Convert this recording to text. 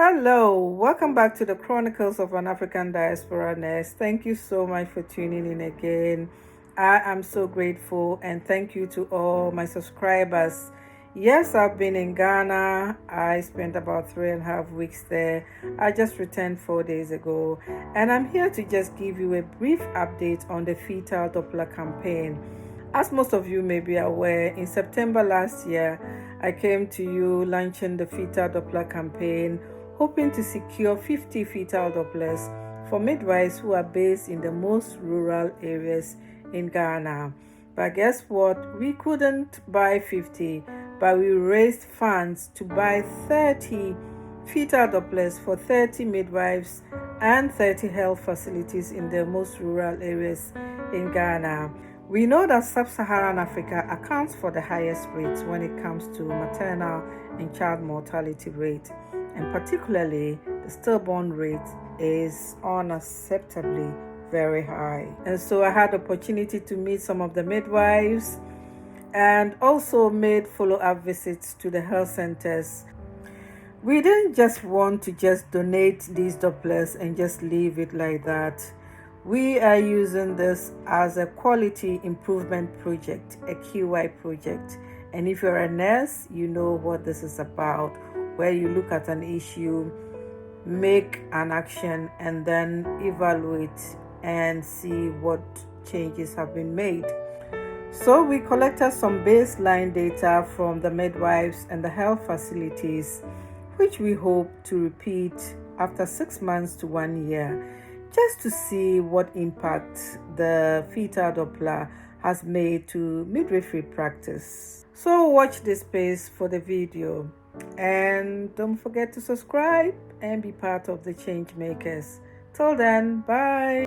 Hello, welcome back to the Chronicles of an African Diaspora Nurse. Thank you so much for tuning in again. I am so grateful and thank you to all my subscribers. Yes, I've been in Ghana. I spent about 3.5 weeks there. I just returned 4 days ago, and I'm here to just give you a brief update on the Fetal Doppler campaign. As most of you may be aware, in September last year, I came to you launching the Fetal Doppler campaign, hoping to secure 50 fetal Dopplers for midwives who are based in the most rural areas in Ghana. But guess what? We couldn't buy 50, but we raised funds to buy 30 fetal Dopplers for 30 midwives and 30 health facilities in the most rural areas in Ghana. We know that sub-Saharan Africa accounts for the highest rates when it comes to maternal and child mortality rate, and particularly the stillborn rate is unacceptably very high. And so I had the opportunity to meet some of the midwives and also made follow-up visits to the health centers. We didn't just want to just donate these Dopplers and just leave it like that. We are using this as a quality improvement project, a QI project. And if you're a nurse, you know what this is about, where you look at an issue, make an action, and then evaluate and see what changes have been made. So we collected some baseline data from the midwives and the health facilities, which we hope to repeat after 6 months to 1 year, just to see what impact the Fetal Doppler has made to midwifery practice. So watch this space for the video, and don't forget to subscribe and be part of the change makers. Till then, bye.